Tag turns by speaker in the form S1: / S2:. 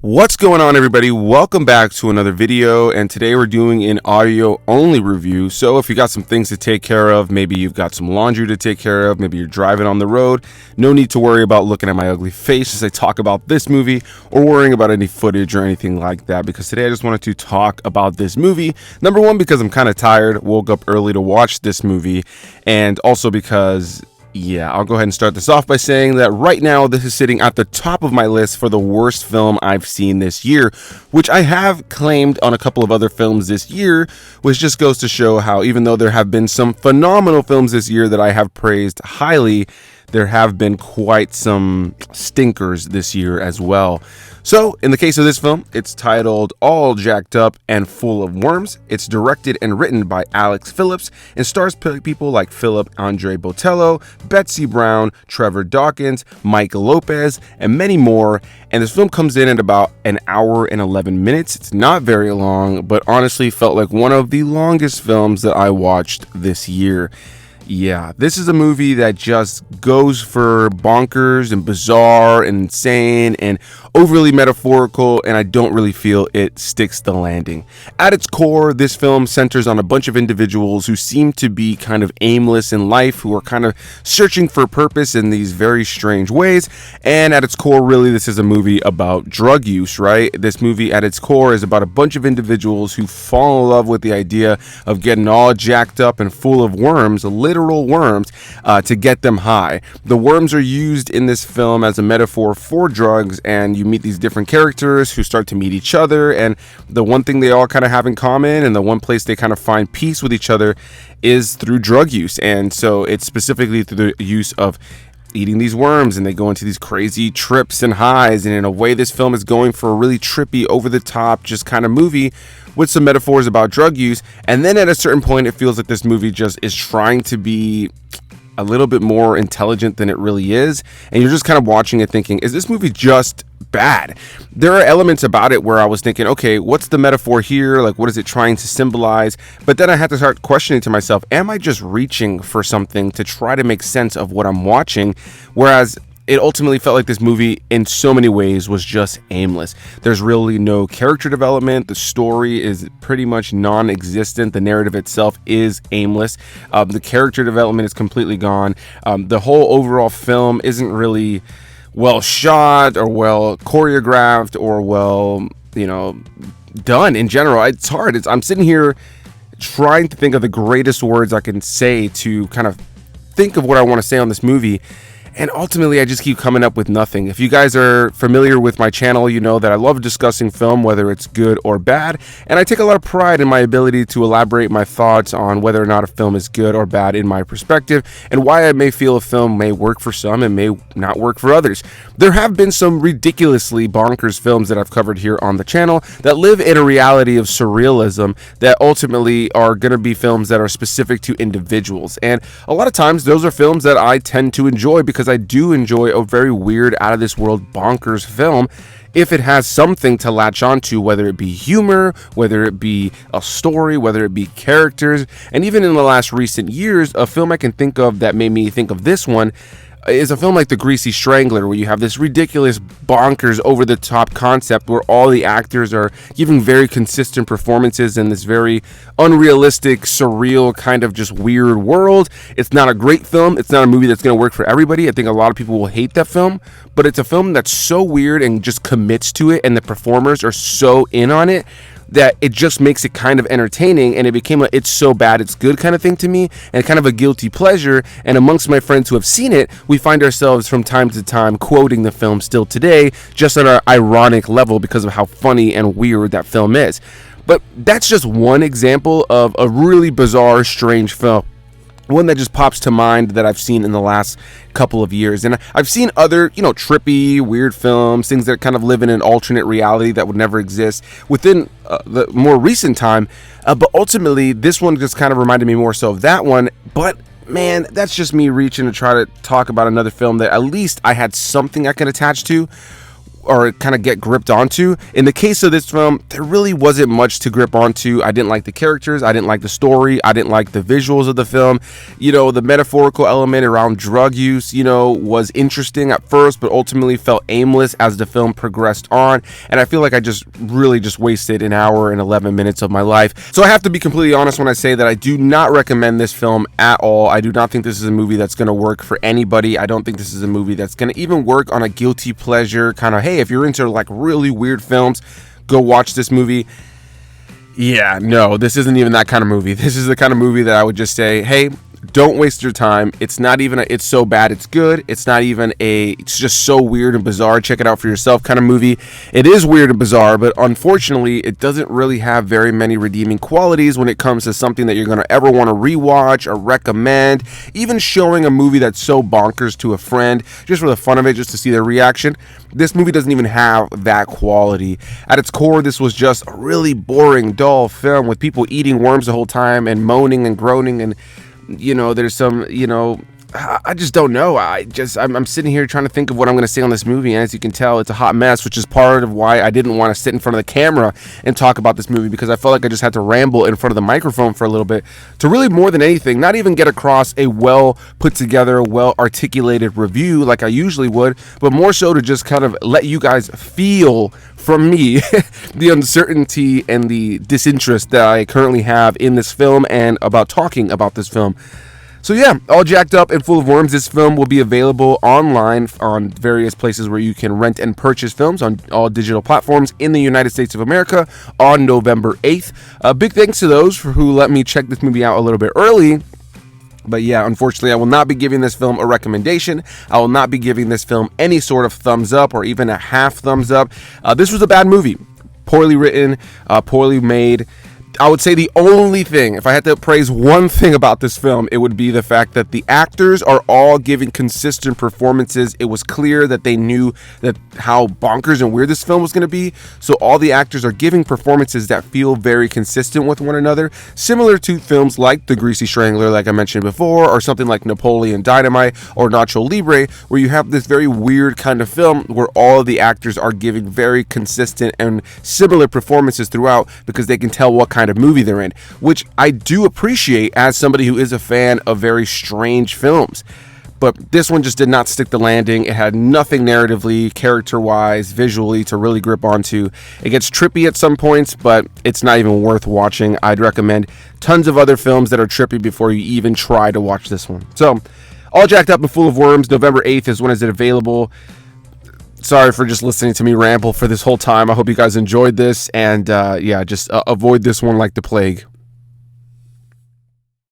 S1: What's going on, everybody? Welcome back to another video, and today we're doing an audio only review. So if you got some things to take care of, maybe you've got some laundry to take care of, maybe you're driving on the road, no need to worry about looking at my ugly face as I talk about this movie or worrying about any footage or anything like that, because today I just wanted to talk about this movie. Number one, because I'm kind of tired, woke up early to watch this movie, and also because I'll go ahead and start this off by saying that right now this is sitting at the top of my list for the worst film I've seen this year, which I have claimed on a couple of other films this year, which just goes to show how even though there have been some phenomenal films this year that I have praised highly, there have been quite some stinkers this year as well. So, in the case of this film, it's titled All Jacked Up and Full of Worms. It's directed and written by Phillips and stars people like Philip, Botello, Betsey Brown, Trevor, Dawkins, Mike Lopez, and many more. And this film comes in at about an hour and 11 minutes. It's not very long, but honestly felt like one of the longest films that I watched this year. Yeah, this is a movie that just goes for bonkers and bizarre and insane and overly metaphorical, and I don't really feel it sticks the landing. At its core, this film centers on a bunch of individuals who seem to be kind of aimless in life, who are kind of searching for purpose in these very strange ways, and at its core, really, this is a movie about drug use, right? This movie, at its core, is about a bunch of individuals who fall in love with the idea of getting all jacked up and full of worms, literal worms, to get them high. The worms are used in this film as a metaphor for drugs, and you meet these different characters who start to meet each other, and the one thing they all kind of have in common and the one place they kind of find peace with each other is through drug use. And so it's specifically through the use of eating these worms, and they go into these crazy trips and highs, and in a way this film is going for a really trippy, over the top just kind of movie with some metaphors about drug use. And then at a certain point it feels like this movie just is trying to be a little bit more intelligent than it really is, and you're just kind of watching it thinking, is this movie just bad? There are elements about it where I was thinking, okay, what's the metaphor here? Like, what is it trying to symbolize? But then I had to start questioning to myself, am I just reaching for something to try to make sense of what I'm watching? Whereas it ultimately felt like this movie in so many ways was just aimless. There's really no character development. The story is pretty much non-existent. The narrative itself is aimless. The character development is completely gone. The whole overall film isn't really well shot or well choreographed or well, done in general. It's hard. I'm sitting here trying to think of the greatest words I can say to kind of think of what I want to say on this movie, and ultimately I just keep coming up with nothing. If you guys are familiar with my channel, you know that I love discussing film, whether it's good or bad, and I take a lot of pride in my ability to elaborate my thoughts on whether or not a film is good or bad in my perspective, and why I may feel a film may work for some and may not work for others. There have been some ridiculously bonkers films that I've covered here on the channel that live in a reality of surrealism that ultimately are going to be films that are specific to individuals, and a lot of times those are films that I tend to enjoy because I do enjoy a very weird, out of this world, bonkers film if it has something to latch onto, whether it be humor, whether it be a story, whether it be characters. And even in the last recent years, a film I can think of that made me think of this one is a film like The Greasy Strangler, where you have this ridiculous, bonkers, over-the-top concept where all the actors are giving very consistent performances in this very unrealistic, surreal, kind of just weird world. It's not a great film. It's not a movie that's going to work for everybody. I think a lot of people will hate that film, but it's a film that's so weird and just commits to it, and the performers are so in on it that it just makes it kind of entertaining, and it became a it's so bad it's good kind of thing to me, and kind of a guilty pleasure. And amongst my friends who have seen it, we find ourselves from time to time quoting the film still today, just at an ironic level because of how funny and weird that film is. But that's just one example of a really bizarre, strange film. One that just pops to mind that I've seen in the last couple of years. And I've seen other, trippy, weird films, things that kind of live in an alternate reality that would never exist within the more recent time. But ultimately, this one just kind of reminded me more so of that one. But man, that's just me reaching to try to talk about another film that at least I had something I can attach to or kind of get gripped onto. In the case of this film, there really wasn't much to grip onto. I didn't like the characters, I didn't like the story, I didn't like the visuals of the film. You know, the metaphorical element around drug use, you know, was interesting at first, but ultimately felt aimless as the film progressed on. And I feel like I just really just wasted an hour and 11 minutes of my life. So I have to be completely honest when I say that I do not recommend this film at all. I do not think this is a movie that's going to work for anybody. I don't think this is a movie that's going to even work on a guilty pleasure kind of, hey, if you're into like really weird films, go watch this movie. Yeah, no, this isn't even that kind of movie. This is the kind of movie that I would just say, hey, don't waste your time. It's not even it's so bad it's good. It's not even it's just so weird and bizarre, check it out for yourself kind of movie. It is weird and bizarre, but unfortunately it doesn't really have very many redeeming qualities when it comes to something that you're going to ever want to rewatch or recommend. Even showing a movie that's so bonkers to a friend just for the fun of it, just to see their reaction, this movie doesn't even have that quality. At its core, this was just a really boring, dull film with people eating worms the whole time and moaning and groaning, and you know, there's some, you know, I just don't know. I'm sitting here trying to think of what I'm going to say on this movie, and as you can tell, it's a hot mess, which is part of why I didn't want to sit in front of the camera and talk about this movie, because I felt like I just had to ramble in front of the microphone for a little bit to really, more than anything, not even get across a well put together, well articulated review like I usually would, but more so to just kind of let you guys feel from me the uncertainty and the disinterest that I currently have in this film and about talking about this film. So yeah, all jacked up and full of worms, this film will be available online on various places where you can rent and purchase films on all digital platforms in the United States of America on November 8th. Big thanks to those who let me check this movie out a little bit early. But yeah, unfortunately, I will not be giving this film a recommendation. I will not be giving this film any sort of thumbs up or even a half thumbs up. This was a bad movie. Poorly written, poorly made. I would say the only thing, if I had to praise one thing about this film, it would be the fact that the actors are all giving consistent performances. It was clear that they knew that how bonkers and weird this film was going to be. So all the actors are giving performances that feel very consistent with one another, similar to films like The Greasy Strangler, like I mentioned before, or something like Napoleon Dynamite or Nacho Libre, where you have this very weird kind of film where all of the actors are giving very consistent and similar performances throughout, because they can tell what kind of movie they're in, which I do appreciate as somebody who is a fan of very strange films. But this one just did not stick the landing. It had nothing narratively, character-wise, visually to really grip onto. It gets trippy at some points, but it's not even worth watching. I'd recommend tons of other films that are trippy before you even try to watch this one. So, all jacked up and full of worms. November 8th is when is it available. Sorry for just listening to me ramble for this whole time. I hope you guys enjoyed this, and yeah, just avoid this one like the plague.